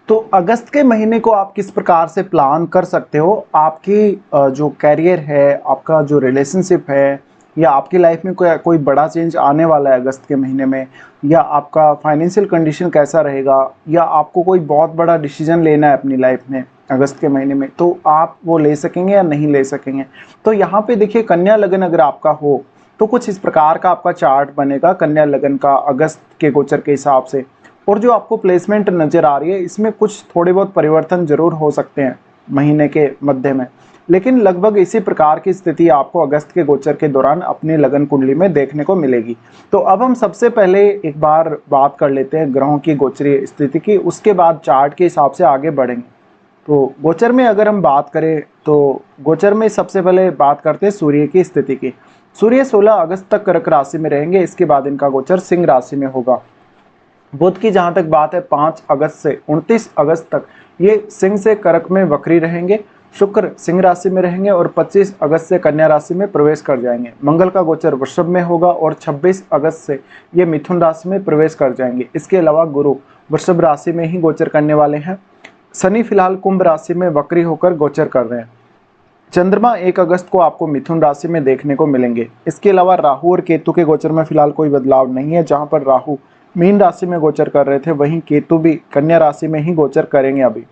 तो अगस्त के महीने को आप किस प्रकार से प्लान कर सकते हो? आपकी जो करियर है, आपका जो रिलेशनशिप है या आपकी लाइफ में कोई कोई बड़ा चेंज आने वाला है अगस्त के महीने में, या आपका फाइनेंशियल कंडीशन कैसा रहेगा, या आपको कोई बहुत बड़ा डिसीज़न लेना है अपनी लाइफ में अगस्त के महीने में, तो आप वो ले सकेंगे या नहीं ले सकेंगे? तो यहाँ पे देखिए, कन्या लगन अगर आपका हो, तो कुछ इस प्रकार का आपका चार्ट बनेगा कन्या लगन का अगस्त के गोचर के हिसाब से। और जो आपको प्लेसमेंट नज़र आ रही है, इसमें कुछ थोड़े बहुत परिवर्तन ज़रूर हो सकते हैं महीने के मध्य में, लेकिन लगभग इसी प्रकार की स्थिति आपको अगस्त के गोचर के दौरान अपनी लगन कुंडली में देखने को मिलेगी। तो अब हम सबसे पहले एक बार बात कर लेते हैं ग्रहों की गोचरीय स्थिति की, उसके बाद चार्ट के हिसाब से आगे बढ़ेंगे। तो गोचर में अगर हम बात करें, तो गोचर में सबसे पहले बात करते हैं सूर्य की स्थिति की। सूर्य 16 अगस्त तक कर्क राशि में रहेंगे, इसके बाद इनका गोचर सिंह राशि में होगा। बुध की जहां तक बात है, 5 अगस्त से 29 अगस्त तक ये सिंह से कर्क में वक्री रहेंगे। शुक्र सिंह राशि में रहेंगे और 25 अगस्त से कन्या राशि में प्रवेश कर जाएंगे। मंगल का गोचर वृषभ में होगा और 26 अगस्त से ये मिथुन राशि में प्रवेश कर जाएंगे। इसके अलावा गुरु वृषभ राशि में ही गोचर करने वाले हैं। शनि फिलहाल कुंभ राशि में वक्री होकर गोचर कर रहे हैं। चंद्रमा 1 अगस्त को आपको मिथुन राशि में देखने को मिलेंगे। इसके अलावा राहु और केतु के गोचर में फिलहाल कोई बदलाव नहीं है। जहां पर राहु मीन राशि में गोचर कर रहे थे, वहीं केतु भी कन्या राशि में ही गोचर करेंगे अभी।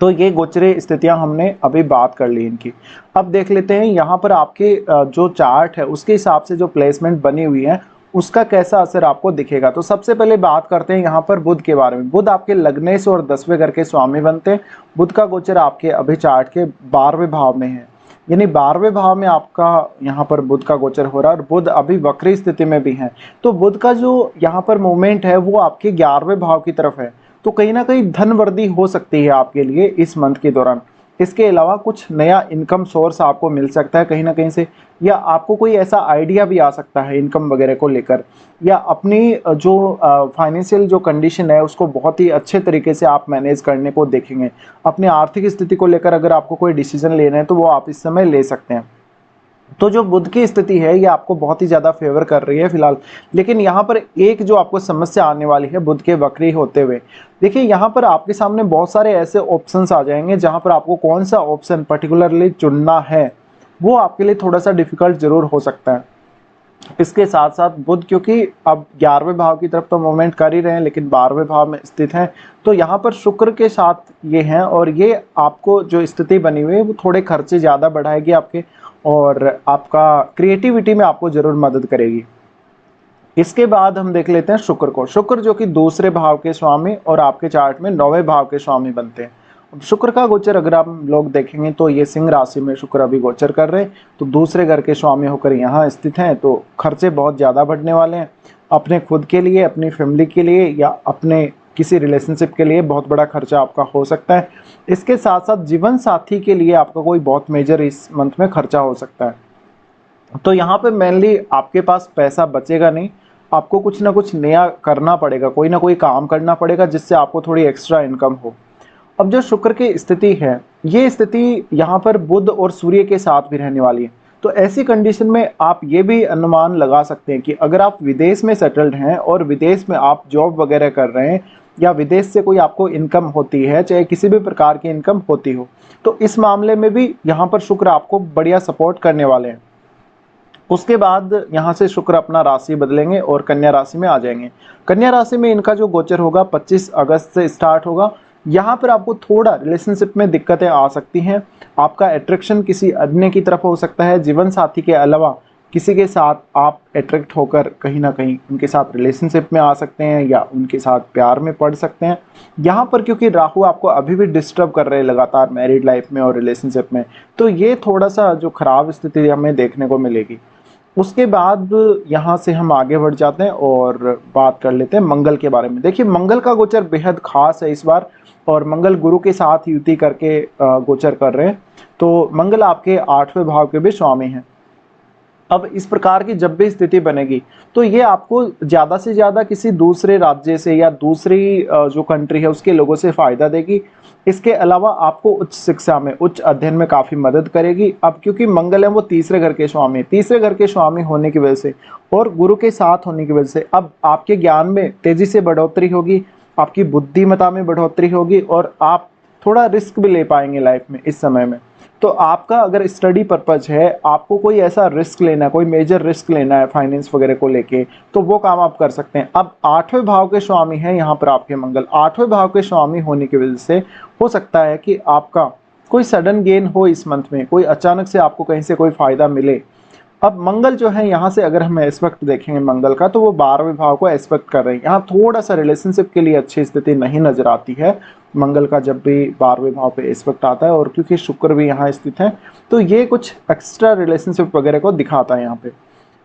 तो ये गोचरीय स्थितियां हमने अभी बात कर ली इनकी। अब देख लेते हैं यहाँ पर आपके जो चार्ट है उसके हिसाब से जो प्लेसमेंट बनी हुई है उसका कैसा असर आपको दिखेगा। तो सबसे पहले बात करते हैं यहाँ पर बुध के बारे में। बुध आपके लग्नेश और 10वें घर के स्वामी बनते हैं। बुध का गोचर आपके अभी चार्ट के 12वें भाव में है, यानी 12वें भाव में आपका यहाँ पर बुध का गोचर हो रहा है और बुध अभी वक्री स्थिति में भी है। तो बुध का जो यहाँ पर मूवमेंट है वो आपके 11वें भाव की तरफ है, तो कहीं ना कहीं धन वृद्धि हो सकती है आपके लिए इस मंथ के दौरान। इसके अलावा कुछ नया इनकम सोर्स आपको मिल सकता है कहीं ना कहीं से, या आपको कोई ऐसा आइडिया भी आ सकता है इनकम वगैरह को लेकर, या अपनी जो फाइनेंशियल जो कंडीशन है उसको बहुत ही अच्छे तरीके से आप मैनेज करने को देखेंगे। अपनी आर्थिक स्थिति को लेकर अगर आपको कोई डिसीजन लेना है तो वो आप इस समय ले सकते हैं। तो जो बुध की स्थिति है ये आपको बहुत ही ज़्यादा फेवर कर रही है फिलहाल। लेकिन यहाँ पर एक जो आपको समस्या आने वाली है बुध के वक्री होते हुए, देखिए यहाँ पर आपके सामने बहुत सारे ऐसे ऑप्शंस आ जाएंगे जहाँ पर आपको कौन सा ऑप्शन पर्टिकुलरली चुनना है वो आपके लिए थोड़ा सा डिफिकल्ट जरूर हो सकता है। इसके साथ साथ बुध क्योंकि अब 11वें भाव की तरफ तो मूवमेंट कर ही रहे हैं लेकिन 12वें भाव में स्थित हैं, तो यहाँ पर शुक्र के साथ ये हैं और ये आपको जो स्थिति बनी हुई है वो थोड़े खर्चे ज़्यादा बढ़ाएगी आपके, और आपका क्रिएटिविटी में आपको ज़रूर मदद करेगी। इसके बाद हम देख लेते हैं शुक्र को। शुक्र जो कि दूसरे भाव के स्वामी और आपके चार्ट में 9वें भाव के स्वामी बनते हैं। अब शुक्र का गोचर अगर आप लोग देखेंगे तो ये सिंह राशि में शुक्र अभी गोचर कर रहे हैं, तो दूसरे घर के स्वामी होकर यहाँ स्थित हैं, तो खर्चे बहुत ज़्यादा बढ़ने वाले हैं। अपने खुद के लिए, अपनी फैमिली के लिए या अपने किसी रिलेशनशिप के लिए बहुत बड़ा खर्चा आपका हो सकता है। इसके साथ साथ जीवन साथी के लिए आपका कोई बहुत मेजर इस मंथ में खर्चा हो सकता है। तो यहाँ पे मेनली आपके पास पैसा बचेगा नहीं, आपको कुछ ना कुछ नया करना पड़ेगा, कोई ना कोई काम करना पड़ेगा जिससे आपको थोड़ी एक्स्ट्रा इनकम हो। अब जो शुक्र की स्थिति है ये स्थिति यहाँ पर बुध और सूर्य के साथ भी रहने वाली है, तो ऐसी कंडीशन में आप ये भी अनुमान लगा सकते हैं कि अगर आप विदेश में सेटल्ड हैं और विदेश में आप जॉब वगैरह कर रहे हैं या विदेश से कोई आपको इनकम होती है, चाहे किसी भी प्रकार की इनकम होती हो, तो इस मामले में भी यहाँ पर शुक्र आपको बढ़िया सपोर्ट करने वाले हैं। उसके बाद यहाँ से शुक्र अपना राशि बदलेंगे और कन्या राशि में आ जाएंगे। कन्या राशि में इनका जो गोचर होगा 25 अगस्त से स्टार्ट होगा। यहाँ पर आपको थोड़ा रिलेशनशिप में दिक्कतें आ सकती हैं, आपका अट्रैक्शन किसी अन्य की तरफ हो सकता है, जीवन साथी के अलावा किसी के साथ आप अट्रैक्ट होकर कहीं ना कहीं उनके साथ रिलेशनशिप में आ सकते हैं या उनके साथ प्यार में पड़ सकते हैं। यहाँ पर क्योंकि राहु आपको अभी भी डिस्टर्ब कर रहे हैं लगातार मैरिड लाइफ में और रिलेशनशिप में, तो ये थोड़ा सा जो खराब स्थिति हमें देखने को मिलेगी। उसके बाद यहाँ से हम आगे बढ़ जाते हैं और बात कर लेते हैं मंगल के बारे में। देखिए मंगल का गोचर बेहद खास है इस बार, और मंगल गुरु के साथ युति करके गोचर कर रहे हैं, तो मंगल आपके 8वें भाव के भी स्वामी हैं। अब इस प्रकार की जब भी स्थिति बनेगी तो ये आपको ज़्यादा से ज़्यादा किसी दूसरे राज्य से या दूसरी जो कंट्री है उसके लोगों से फ़ायदा देगी। इसके अलावा आपको उच्च शिक्षा में, उच्च अध्ययन में काफ़ी मदद करेगी। अब क्योंकि मंगल है वो तीसरे घर के स्वामी, तीसरे घर के स्वामी होने की वजह से और गुरु के साथ होने की वजह से अब आपके ज्ञान में तेज़ी से बढ़ोतरी होगी, आपकी बुद्धिमत्ता में बढ़ोतरी होगी और आप थोड़ा रिस्क भी ले पाएंगे लाइफ में इस समय में। तो आपका अगर स्टडी पर्पज है, आपको कोई ऐसा रिस्क लेना है, कोई मेजर रिस्क लेना है फाइनेंस वगैरह को लेके, तो वो काम आप कर सकते हैं। अब 8वें भाव के स्वामी हैं यहाँ पर आपके मंगल। 8वें भाव के स्वामी होने की वजह से हो सकता है कि आपका कोई सडन गेन हो इस मंथ में, कोई अचानक से आपको कहीं से कोई फायदा मिले। अब मंगल जो है यहाँ से अगर हम एस्पेक्ट देखेंगे मंगल का, तो वो 12वें भाव को एस्पेक्ट कर रहे हैं। यहाँ थोड़ा सा रिलेशनशिप के लिए अच्छी स्थिति नहीं नजर आती है मंगल का जब भी 12वें भाव पे एस्पेक्ट आता है, और क्योंकि शुक्र भी यहाँ स्थित है तो ये कुछ एक्स्ट्रा रिलेशनशिप वगैरह को दिखाता है यहाँ पे।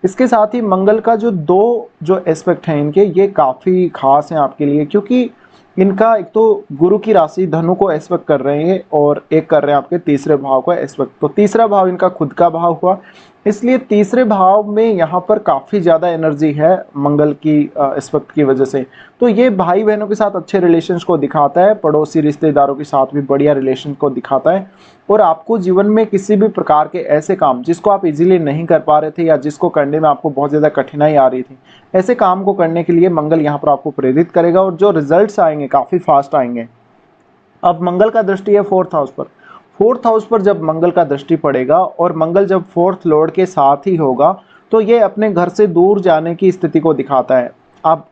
इसके साथ ही मंगल का जो दो जो एस्पेक्ट हैं इनके, ये काफ़ी खास हैं आपके लिए, क्योंकि इनका एक तो गुरु की राशि धनु को एस्पेक्ट कर रहे हैं और एक कर रहे हैं आपके तीसरे भाव का एस्पेक्ट। तो तीसरा भाव इनका खुद का भाव हुआ, इसलिए तीसरे भाव में यहाँ पर काफ़ी ज़्यादा एनर्जी है मंगल की एस्पेक्ट की वजह से। तो ये भाई बहनों के साथ अच्छे रिलेशंस को दिखाता है, पड़ोसी रिश्तेदारों के साथ भी बढ़िया रिलेशन को दिखाता है, और आपको जीवन में किसी भी प्रकार के ऐसे काम जिसको आप इजीली नहीं कर पा रहे थे या जिसको करने में आपको बहुत ज़्यादा कठिनाई आ रही थी, ऐसे काम को करने के लिए मंगल यहाँ पर आपको प्रेरित करेगा और जो रिजल्ट्स आएंगे काफ़ी फास्ट आएंगे। अब मंगल का दृष्टि है 4th हाउस पर। 4th हाउस पर जब मंगल का दृष्टि पड़ेगा और मंगल जब 4th लॉर्ड के साथ ही होगा, तो ये अपने घर से दूर जाने की स्थिति को दिखाता है। अब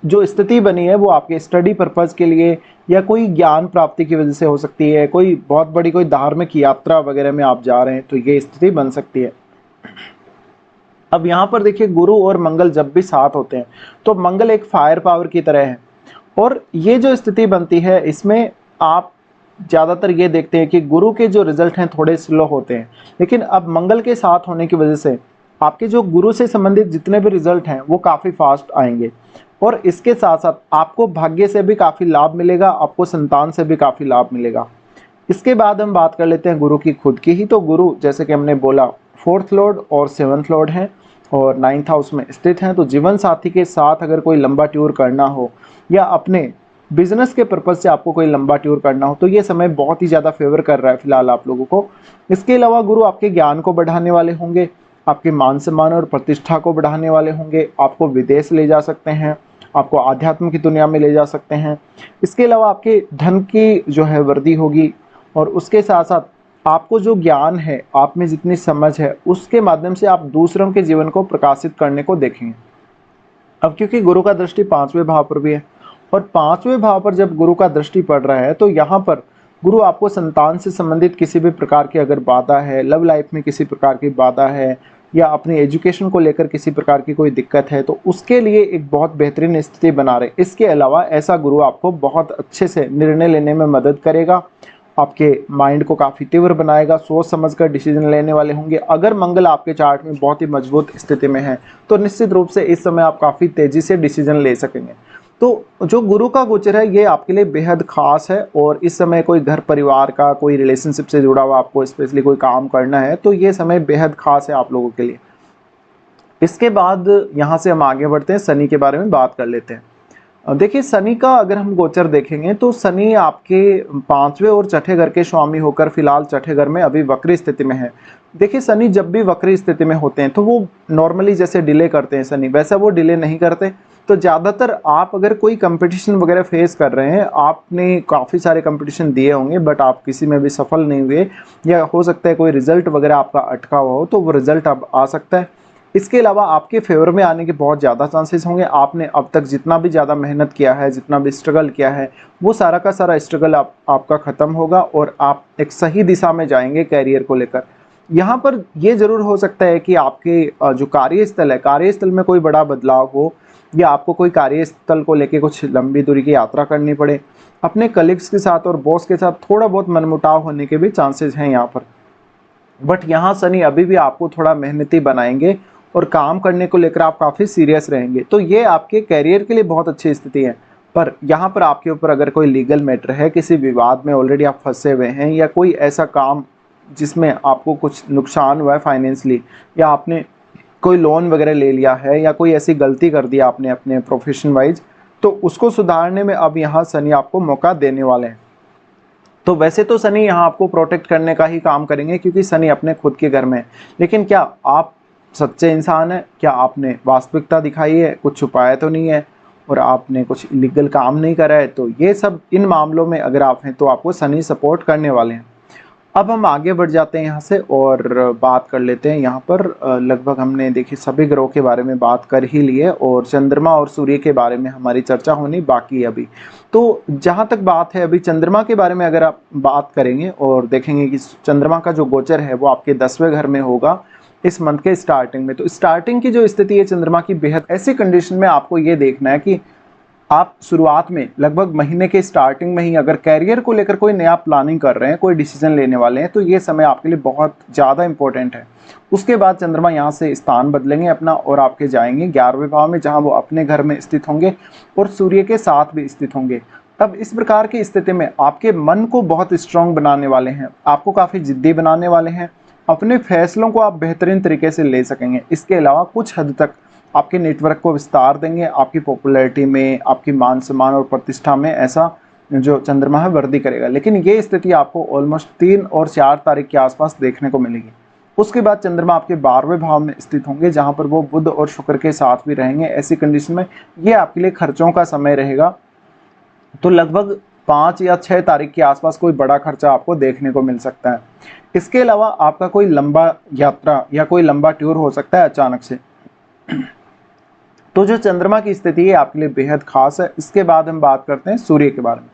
जो स्थिति बनी है वो आपके स्टडी पर्पज़ के लिए या कोई ज्ञान प्राप्ति की वजह से हो सकती है, कोई बहुत बड़ी कोई धार्मिक यात्रा वगैरह में आप जा रहे हैं तो ये स्थिति बन सकती है। अब यहाँ पर देखिए गुरु और मंगल जब भी साथ होते हैं तो मंगल एक फायर पावर की तरह है, और ये जो स्थिति बनती है इसमें आप ज़्यादातर ये देखते हैं कि गुरु के जो रिजल्ट हैं थोड़े स्लो होते हैं, लेकिन अब मंगल के साथ होने की वजह से आपके जो गुरु से संबंधित जितने भी रिजल्ट हैं वो काफ़ी फास्ट आएंगे। और इसके साथ साथ आपको भाग्य से भी काफ़ी लाभ मिलेगा, आपको संतान से भी काफ़ी लाभ मिलेगा। इसके बाद हम बात कर लेते हैं गुरु की खुद की ही। तो गुरु जैसे कि हमने बोला 4th लॉर्ड और 7th लॉर्ड हैं और 9th हाउस में स्थित हैं। तो जीवन साथी के साथ अगर कोई लंबा टूर करना हो या अपने बिजनेस के पर्पज़ से आपको कोई लंबा टूर करना हो तो ये समय बहुत ही ज़्यादा फेवर कर रहा है फिलहाल आप लोगों को। इसके अलावा गुरु आपके ज्ञान को बढ़ाने वाले होंगे, आपके मान सम्मान और प्रतिष्ठा को बढ़ाने वाले होंगे, आपको विदेश ले जा सकते हैं, आपको आध्यात्म की दुनिया में ले जा सकते हैं। इसके अलावा आपके धन की जो है वृद्धि होगी, और उसके साथ साथ आपको जो ज्ञान है, आप में जितनी समझ है, उसके माध्यम से आप दूसरों के जीवन को प्रकाशित करने को देखेंगे। अब क्योंकि गुरु का दृष्टि 5वें भाव पर भी है, और 5वें भाव पर जब गुरु का दृष्टि पड़ रहा है तो यहाँ पर गुरु आपको संतान से संबंधित किसी भी प्रकार की अगर बाधा है, लव लाइफ में किसी प्रकार की बाधा है या अपनी एजुकेशन को लेकर किसी प्रकार की कोई दिक्कत है, तो उसके लिए एक बहुत बेहतरीन स्थिति बना रहे। इसके अलावा ऐसा गुरु आपको बहुत अच्छे से निर्णय लेने में मदद करेगा, आपके माइंड को काफ़ी तीव्र बनाएगा, सोच समझकर डिसीजन लेने वाले होंगे। अगर मंगल आपके चार्ट में बहुत ही मजबूत स्थिति में है तो निश्चित रूप से इस समय आप काफ़ी तेज़ी से डिसीजन ले सकेंगे। तो जो गुरु का गोचर है ये आपके लिए बेहद खास है, और इस समय कोई घर परिवार का कोई रिलेशनशिप से जुड़ा हुआ आपको स्पेशली कोई काम करना है तो ये समय बेहद खास है आप लोगों के लिए। इसके बाद यहाँ से हम आगे बढ़ते हैं, शनि के बारे में बात कर लेते हैं। देखिए शनि का अगर हम गोचर देखेंगे तो शनि आपके 5वें और छठे घर के स्वामी होकर फिलहाल छठे घर में अभी वक्री स्थिति में है। देखिए शनि जब भी वक्री स्थिति में होते हैं तो वो नॉर्मली जैसे डिले करते हैं शनि, वैसा वो डिले नहीं करते। तो ज़्यादातर आप अगर कोई कंपटीशन वगैरह फेस कर रहे हैं, आपने काफ़ी सारे कंपटीशन दिए होंगे बट आप किसी में भी सफल नहीं हुए, या हो सकता है कोई रिजल्ट वगैरह आपका अटका हुआ हो, तो वो रिजल्ट अब आ सकता है। इसके अलावा आपके फेवर में आने के बहुत ज़्यादा चांसेस होंगे। आपने अब तक जितना भी ज़्यादा मेहनत किया है, जितना भी स्ट्रगल किया है, वो सारा का सारा स्ट्रगल आपका ख़त्म होगा और आप एक सही दिशा में जाएंगे कैरियर को लेकर। यहाँ पर ये ज़रूर हो सकता है कि आपके जो कार्यस्थल है, कार्यस्थल में कोई बड़ा बदलाव हो, या आपको कोई कार्यस्थल को लेके कुछ लंबी दूरी की यात्रा करनी पड़े। अपने कलीग्स के साथ और बॉस के साथ थोड़ा बहुत मनमुटाव होने के भी चांसेस हैं यहाँ पर। बट यहाँ शनि अभी भी आपको थोड़ा मेहनती बनाएंगे और काम करने को लेकर आप काफ़ी सीरियस रहेंगे। तो ये आपके कैरियर के लिए बहुत अच्छी स्थिति है। पर यहाँ पर आपके ऊपर अगर कोई लीगल मैटर है, किसी विवाद में ऑलरेडी आप फंसे हुए हैं, या कोई ऐसा काम जिसमें आपको कुछ नुकसान हुआ है फाइनेंशियली, या आपने कोई लोन वगैरह ले लिया है, या कोई ऐसी गलती कर दी आपने अपने प्रोफेशन वाइज, तो उसको सुधारने में अब यहाँ शनि आपको मौका देने वाले हैं। तो वैसे तो शनि यहाँ आपको प्रोटेक्ट करने का ही काम करेंगे क्योंकि शनि अपने खुद के घर में है, लेकिन क्या आप सच्चे इंसान हैं? क्या आपने वास्तविकता दिखाई है? कुछ छुपाया तो नहीं है? और आपने कुछ इलीगल काम नहीं करा है, तो ये सब इन मामलों में अगर आप हैं तो आपको शनि सपोर्ट करने वाले हैं। अब हम आगे बढ़ जाते हैं यहाँ से और बात कर लेते हैं यहाँ पर लगभग हमने देखिए सभी ग्रहों के बारे में बात कर ही लिए और चंद्रमा और सूर्य के बारे में हमारी चर्चा होनी बाकी है अभी। तो जहाँ तक बात है अभी चंद्रमा के बारे में अगर आप बात करेंगे और देखेंगे कि चंद्रमा का जो गोचर है वो आपके 10वें घर में होगा इस मंथ के स्टार्टिंग में। तो स्टार्टिंग की जो स्थिति है चंद्रमा की बेहद ऐसी कंडीशन में आपको ये देखना है कि आप शुरुआत में लगभग महीने के स्टार्टिंग में ही अगर कैरियर को लेकर कोई नया प्लानिंग कर रहे हैं, कोई डिसीजन लेने वाले हैं, तो ये समय आपके लिए बहुत ज़्यादा इंपॉर्टेंट है। उसके बाद चंद्रमा यहाँ से स्थान बदलेंगे अपना और आपके जाएंगे 11वें भाव में, जहाँ वो अपने घर में स्थित होंगे और सूर्य के साथ भी स्थित होंगे। तब इस प्रकार की स्थिति में आपके मन को बहुत स्ट्रांग बनाने वाले हैं, आपको काफ़ी जिद्दी बनाने वाले हैं, अपने फैसलों को आप बेहतरीन तरीके से ले सकेंगे। इसके अलावा कुछ हद तक आपके नेटवर्क को विस्तार देंगे, आपकी पॉपुलैरिटी में, आपकी मान सम्मान और प्रतिष्ठा में ऐसा जो चंद्रमा है वृद्धि करेगा। लेकिन ये स्थिति आपको ऑलमोस्ट 3 और 4 तारीख के आसपास देखने को मिलेगी। उसके बाद चंद्रमा आपके 12वें भाव में स्थित होंगे, जहाँ पर वो बुध और शुक्र के साथ भी रहेंगे। ऐसी कंडीशन में ये आपके लिए खर्चों का समय रहेगा। तो लगभग 5 या 6 तारीख के आसपास कोई बड़ा खर्चा आपको देखने को मिल सकता है। इसके अलावा आपका कोई लंबा यात्रा या कोई लंबा टूर हो सकता है अचानक से। तो जो चंद्रमा की स्थिति है आपके लिए बेहद खास है। इसके बाद हम बात करते हैं सूर्य के बारे में।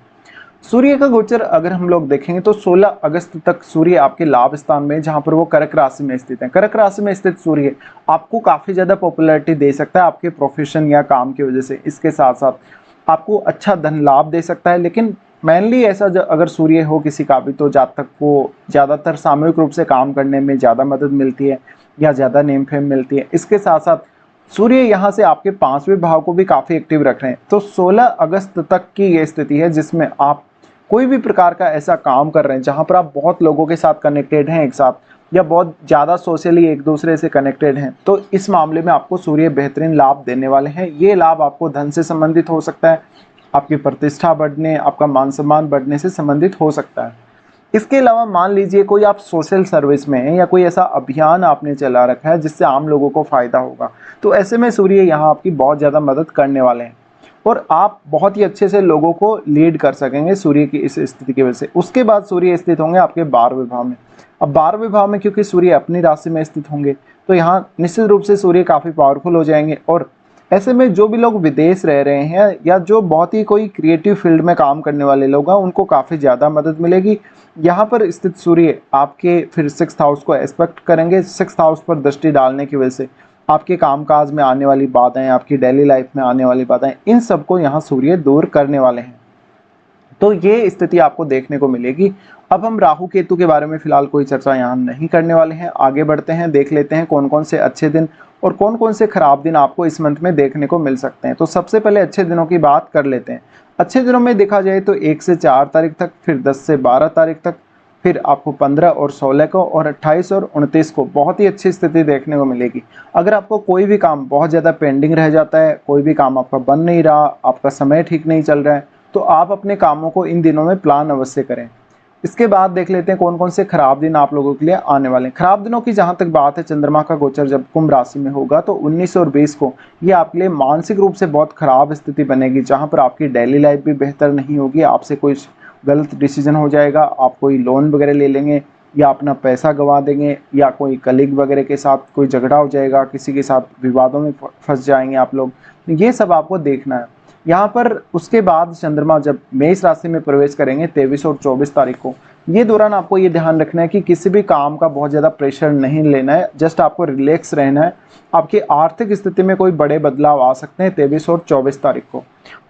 सूर्य का गोचर अगर हम लोग देखेंगे तो 16 अगस्त तक सूर्य आपके लाभ स्थान में, जहां पर वो कर्क राशि में स्थित है। कर्क राशि में स्थित सूर्य आपको काफी ज्यादा पॉपुलैरिटी दे सकता है आपके प्रोफेशन या काम की वजह से। इसके साथ साथ आपको अच्छा धन लाभ दे सकता है। लेकिन मेनली ऐसा अगर सूर्य हो किसी का भी, तो जातक को ज्यादातर सामूहिक रूप से काम करने में ज्यादा मदद मिलती है या ज्यादा नेम फेम मिलती है। इसके साथ साथ सूर्य यहाँ से आपके 5वें भाव को भी काफी एक्टिव रख रहे हैं। तो 16 अगस्त तक की ये स्थिति है जिसमें आप कोई भी प्रकार का ऐसा काम कर रहे हैं जहां पर आप बहुत लोगों के साथ कनेक्टेड हैं एक साथ, या बहुत ज़्यादा सोशली एक दूसरे से कनेक्टेड हैं, तो इस मामले में आपको सूर्य बेहतरीन लाभ देने वाले हैं। ये लाभ आपको धन से संबंधित हो सकता है, आपकी प्रतिष्ठा बढ़ने, आपका मान सम्मान बढ़ने से संबंधित हो सकता है। इसके अलावा मान लीजिए कोई आप सोशल सर्विस में हैं या कोई ऐसा अभियान आपने चला रखा है जिससे आम लोगों को फायदा होगा, तो ऐसे में सूर्य यहाँ आपकी बहुत ज़्यादा मदद करने वाले हैं और आप बहुत ही अच्छे से लोगों को लीड कर सकेंगे सूर्य की इस स्थिति की वजह से। उसके बाद सूर्य स्थित होंगे आपके 12वें भाव में। अब 12वें भाव में क्योंकि सूर्य अपनी राशि में स्थित होंगे, तो यहाँ निश्चित रूप से सूर्य काफ़ी पावरफुल हो जाएंगे। और ऐसे में जो भी लोग विदेश रह रहे हैं या जो बहुत ही कोई क्रिएटिव फील्ड में काम करने वाले लोग हैं, उनको काफ़ी ज़्यादा मदद मिलेगी। यहाँ पर स्थित सूर्य आपके फिर 6th हाउस को एस्पेक्ट करेंगे। 6th हाउस पर दृष्टि डालने की वजह से आपके कामकाज में आने वाली बाधाएं, आपकी डेली लाइफ में आने वाली बाधाएं, इन सबको यहाँ सूर्य दूर करने वाले हैं। तो ये स्थिति आपको देखने को मिलेगी। अब हम राहु केतु के बारे में फिलहाल कोई चर्चा यहाँ नहीं करने वाले हैं। आगे बढ़ते हैं, देख लेते हैं कौन कौन से अच्छे दिन और कौन कौन से खराब दिन आपको इस मंथ में देखने को मिल सकते हैं। तो सबसे पहले अच्छे दिनों की बात कर लेते हैं। अच्छे दिनों में देखा जाए तो 1 से 4 तारीख तक, फिर 10 से 12 तारीख तक, फिर आपको 15 और 16 को और 28 और 29 को बहुत ही अच्छी स्थिति देखने को मिलेगी। अगर आपको कोई भी काम बहुत ज़्यादा पेंडिंग रह जाता है, कोई भी काम आपका बन नहीं रहा, आपका समय ठीक नहीं चल रहा है, तो आप अपने कामों को इन दिनों में प्लान अवश्य करें। इसके बाद देख लेते हैं कौन कौन से खराब दिन आप लोगों के लिए आने वाले हैं। खराब दिनों की जहां तक बात है, चंद्रमा का गोचर जब कुंभ राशि में होगा तो 19 और 20 को ये आपके लिए मानसिक रूप से बहुत खराब स्थिति बनेगी, जहां पर आपकी डेली लाइफ भी बेहतर नहीं होगी। आपसे कोई गलत डिसीजन हो जाएगा, आप कोई लोन वगैरह ले लेंगे या अपना पैसा गंवा देंगे, या कोई कलीग वगैरह के साथ कोई झगड़ा हो जाएगा, किसी के साथ विवादों में फंस जाएंगे आप लोग। ये सब आपको देखना है यहाँ पर। उसके बाद चंद्रमा जब मेष राशि में प्रवेश करेंगे 23 और 24 तारीख को, ये दौरान आपको ये ध्यान रखना है कि किसी भी काम का बहुत ज़्यादा प्रेशर नहीं लेना है, जस्ट आपको रिलैक्स रहना है। आपकी आर्थिक स्थिति में कोई बड़े बदलाव आ सकते हैं 23 और 24 तारीख को।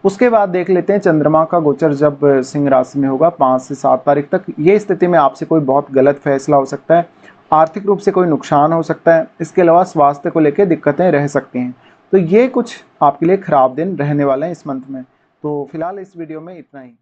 उसके बाद देख लेते हैं चंद्रमा का गोचर जब सिंह राशि में होगा 5 से 7 तारीख तक, ये स्थिति में आपसे कोई बहुत गलत फैसला हो सकता है, आर्थिक रूप से कोई नुकसान हो सकता है। इसके अलावा स्वास्थ्य को लेकर दिक्कतें रह सकती हैं। तो ये कुछ आपके लिए खराब दिन रहने वाले हैं इस मंथ में। तो फिलहाल इस वीडियो में इतना ही।